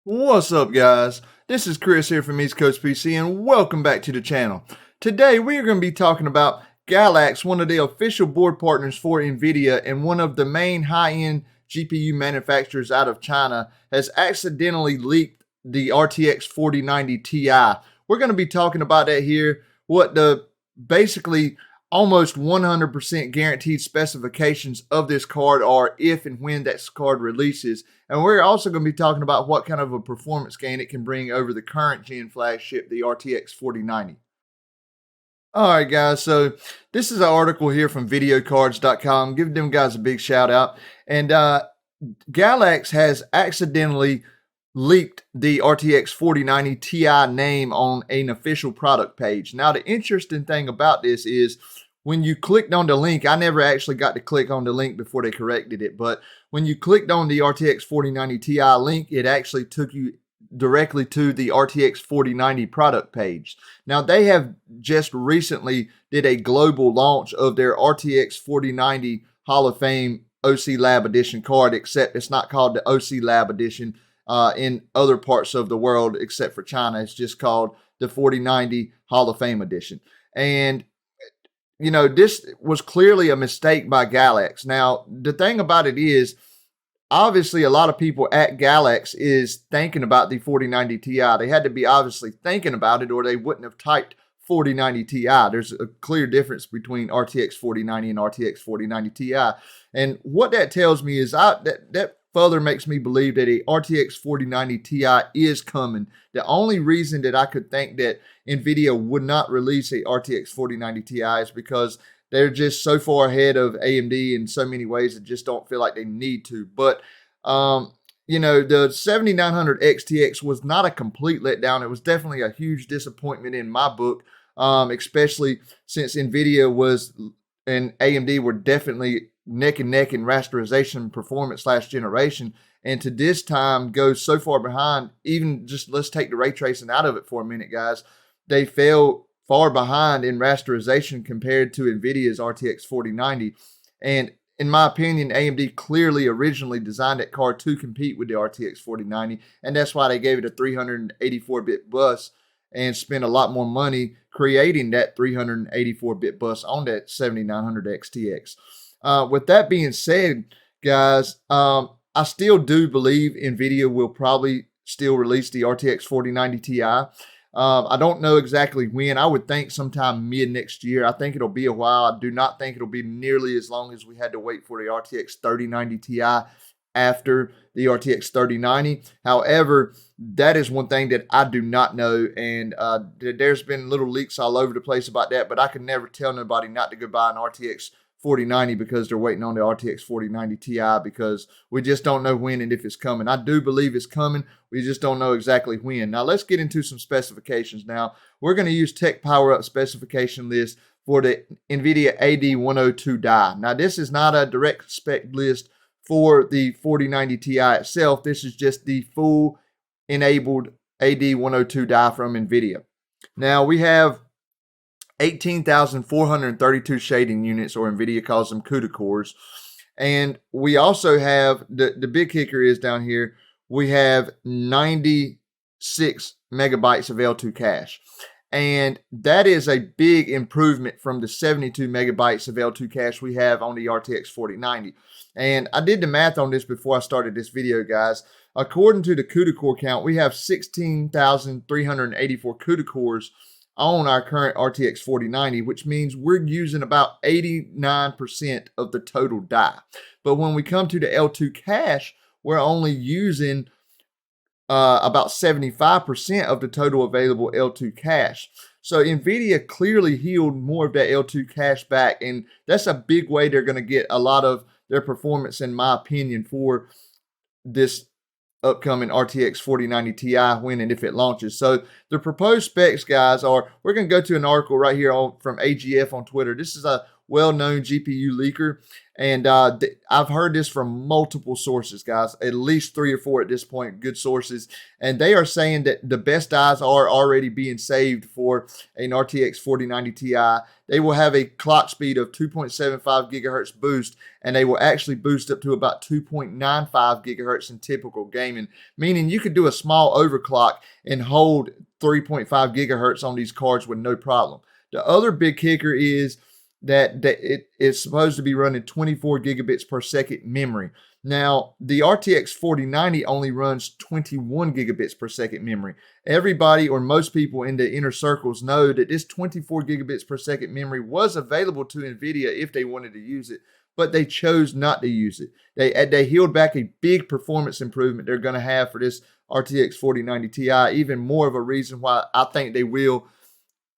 What's up, guys? This is Chris here from East Coast PC, and welcome back to the channel. Today we are going to be talking about GALAX, one of the official board partners for NVIDIA and one of the main high-end GPU manufacturers out of China, has accidentally leaked the RTX 4090 Ti. We're going to be talking about that here, what the basically almost 100% guaranteed specifications of this card are if and when that card releases. And we're also going to be talking about what kind of a performance gain it can bring over the current gen flagship, the RTX 4090. All right, guys, so this is an article here from videocards.com. Give them guys a big shout out. And GALAX has accidentally leaked the RTX 4090 Ti name on an official product page. Now, the interesting thing about this is when you clicked on the link, I never actually got to click on the link before they corrected it, but when you clicked on the RTX 4090 Ti link, it actually took you directly to the RTX 4090 product page. Now, they have just recently did a global launch of their RTX 4090 Hall of Fame OC Lab Edition card, except it's not called the OC Lab Edition in other parts of the world except for China. It's just called the 4090 Hall of Fame Edition. And you know, this was clearly a mistake by GALAX. Now, the thing about it is, obviously, a lot of people at GALAX is thinking about the 4090 Ti. They had to be obviously thinking about it, or they wouldn't have typed 4090 Ti. There's a clear difference between RTX 4090 and RTX 4090 Ti. And what that tells me is that further makes me believe that a RTX 4090 Ti is coming. The only reason that I could think that NVIDIA would not release a RTX 4090 Ti is because they're just so far ahead of AMD in so many ways that just don't feel like they need to. But, you know, the 7900 XTX was not a complete letdown. It was definitely a huge disappointment in my book, especially since NVIDIA was and AMD were definitely neck and neck in rasterization performance last generation, and to this time go so far behind. Even just let's take the ray tracing out of it for a minute, guys. They fell far behind in rasterization compared to NVIDIA's RTX 4090. And in my opinion, AMD clearly originally designed that card to compete with the RTX 4090, and that's why they gave it a 384-bit bus and spent a lot more money creating that 384-bit bus on that 7900 XTX. With that being said, guys, I still do believe NVIDIA will probably still release the RTX 4090 Ti. I don't know exactly when. I would think sometime mid next year. I think it'll be a while. I do not think it'll be nearly as long as we had to wait for the RTX 3090 Ti after the RTX 3090. However, that is one thing that I do not know, and there's been little leaks all over the place about that, but I could never tell nobody not to go buy an RTX 4090 because they're waiting on the RTX 4090 Ti, because we just don't know when and if it's coming. I do believe it's coming. We just don't know exactly when. Now, let's get into some specifications now. We're going to use Tech Power Up specification list for the NVIDIA AD102 die. Now, this is not a direct spec list for the 4090 Ti itself. This is just the full enabled AD102 die from NVIDIA. Now, we have 18,432 shading units, or NVIDIA calls them CUDA cores. And we also have, the big kicker is down here, we have 96 megabytes of L2 cache. And that is a big improvement from the 72 megabytes of L2 cache we have on the RTX 4090. And I did the math on this before I started this video, guys. According to the CUDA core count, we have 16,384 CUDA cores on our current RTX 4090, which means we're using about 89% of the total die. But when we come to the L2 cache, we're only using about 75% of the total available L2 cache. So NVIDIA clearly healed more of that L2 cache back, and that's a big way they're going to get a lot of their performance, in my opinion, for this upcoming RTX 4090 Ti when and if it launches. So the proposed specs, guys, are, we're going to go to an article right here from AGF on Twitter. This is well-known GPU leaker. And I've heard this from multiple sources, guys, at least 3 or 4 at this point, good sources. And they are saying that the best dies are already being saved for an RTX 4090 Ti. They will have a clock speed of 2.75 gigahertz boost, and they will actually boost up to about 2.95 gigahertz in typical gaming, meaning you could do a small overclock and hold 3.5 gigahertz on these cards with no problem. The other big kicker is that it is supposed to be running 24 gigabits per second memory. Now, the RTX 4090 only runs 21 gigabits per second memory. Everybody, or most people in the inner circles, know that this 24 gigabits per second memory was available to NVIDIA if they wanted to use it, but they chose not to use it. They held back a big performance improvement they're going to have for this RTX 4090 Ti, even more of a reason why I think they will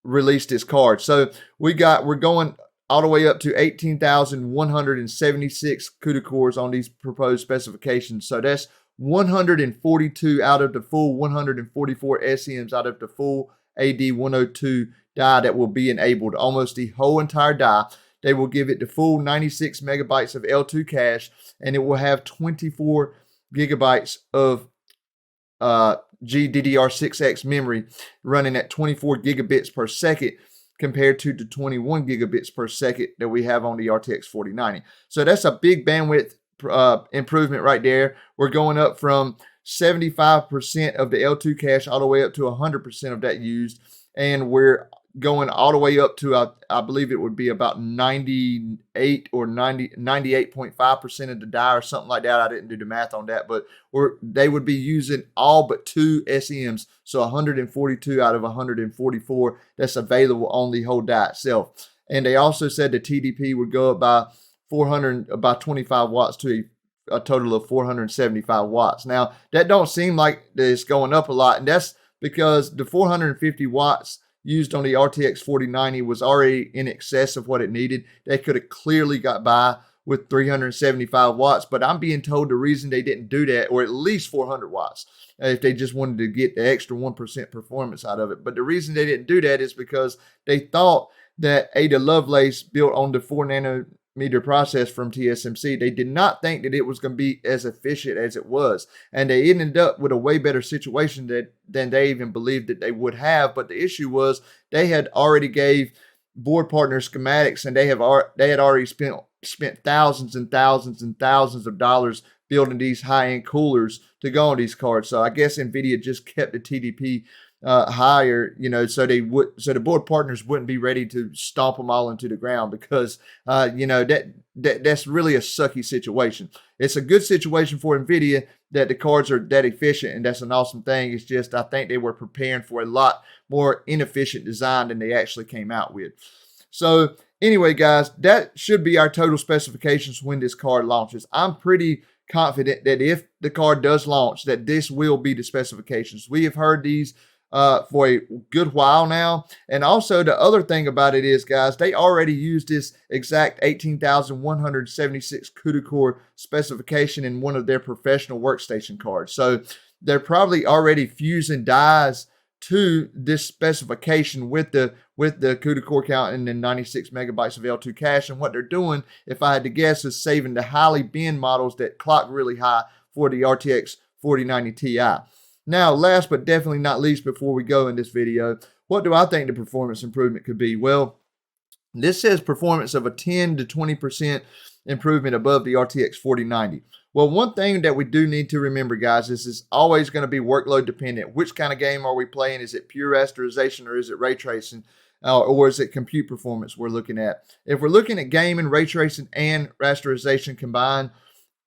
release this card. So we're going all the way up to 18,176 CUDA cores on these proposed specifications. So that's 142 out of the full 144 SEMs out of the full AD102 die that will be enabled, almost the whole entire die. They will give it the full 96 megabytes of L2 cache, and it will have 24 gigabytes of GDDR6X memory running at 24 gigabits per second compared to the 21 gigabits per second that we have on the RTX 4090. So that's a big bandwidth improvement right there. We're going up from 75% of the L2 cache all the way up to 100% of that used, and we're going all the way up to I believe it would be about 98 or 98.5% of the die or something like that. I didn't do the math on that, but they would be using all but 2 SEMs, so 142 out of 144 that's available on the whole die itself. And they also said the TDP would go up by 25 watts to a total of 475 watts. Now that don't seem like it's going up a lot, and that's because the 450 watts used on the RTX 4090 was already in excess of what it needed. They could have clearly got by with 375 watts, but I'm being told the reason they didn't do that, or at least 400 watts, if they just wanted to get the extra 1% performance out of it. But the reason they didn't do that is because they thought that Ada Lovelace built on the 4 nanometer process from TSMC. They did not think that it was going to be as efficient as it was, and they ended up with a way better situation than they even believed that they would have. But the issue was they had already gave board partner schematics, and they had already spent thousands and thousands and thousands of dollars building these high-end coolers to go on these cards. So I guess NVIDIA just kept the TDP higher, so the board partners wouldn't be ready to stomp them all into the ground, because that's really a sucky situation. It's a good situation for NVIDIA that the cards are that efficient, and that's an awesome thing. It's just I think they were preparing for a lot more inefficient design than they actually came out with. So anyway, guys, that should be our total specifications when this card launches. I'm pretty confident that if the card does launch, that this will be the specifications. We have heard these for a good while now. And also the other thing about it is, guys, they already used this exact 18,176 CUDA core specification in one of their professional workstation cards. So they're probably already fusing dies to this specification with the CUDA core count and then 96 megabytes of L2 cache. And what they're doing, if I had to guess, is saving the highly bin models that clock really high for the RTX 4090 Ti. Now, last but definitely not least, before we go in this video, what do I think the performance improvement could be? Well, this says performance of a 10 to 20% improvement above the RTX 4090. Well, one thing that we do need to remember, guys, is it's always going to be workload dependent. Which kind of game are we playing? Is it pure rasterization, or is it ray tracing? Or is it compute performance we're looking at? If we're looking at gaming, ray tracing, and rasterization combined,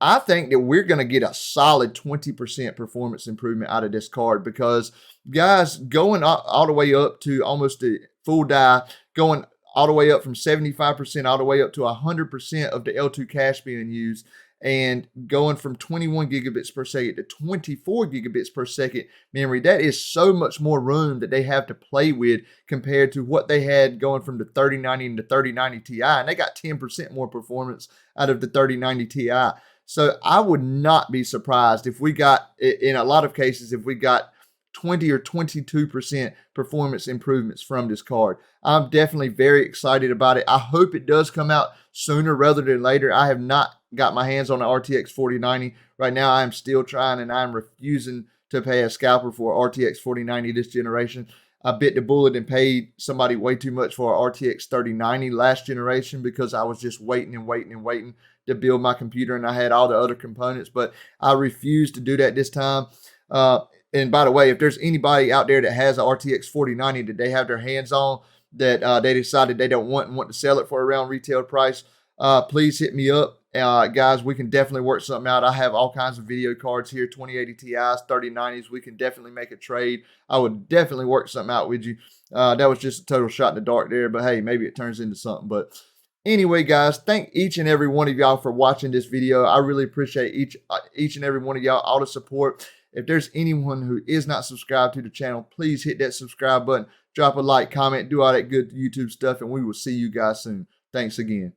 I think that we're going to get a solid 20% performance improvement out of this card, because, guys, going all the way up to almost a full die, going all the way up from 75% all the way up to 100% of the L2 cache being used, and going from 21 gigabits per second to 24 gigabits per second memory, that is so much more room that they have to play with compared to what they had going from the 3090 and the 3090 Ti, and they got 10% more performance out of the 3090 Ti. So I would not be surprised if we got, in a lot of cases, if we got 20 or 22% performance improvements from this card. I'm definitely very excited about it. I hope it does come out sooner rather than later. I have not got my hands on the RTX 4090. Right now, I'm still trying, and I'm refusing to pay a scalper for RTX 4090 this generation. I bit the bullet and paid somebody way too much for a RTX 3090 last generation because I was just waiting and waiting and waiting to build my computer, and I had all the other components, but I refuse to do that this time. And by the way, if there's anybody out there that has a RTX 4090 that they have their hands on that they decided they don't want and want to sell it for around retail price, please hit me up. Guys, we can definitely work something out. I have all kinds of video cards here, 2080 Ti's, 3090s. We can definitely make a trade. I would definitely work something out with you. That was just a total shot in the dark there, but hey, maybe it turns into something. But anyway, guys, thank each and every one of y'all for watching this video. I really appreciate each and every one of y'all, all the support. If there's anyone who is not subscribed to the channel, please hit that subscribe button, drop a like, comment, do all that good YouTube stuff, and we will see you guys soon. Thanks again.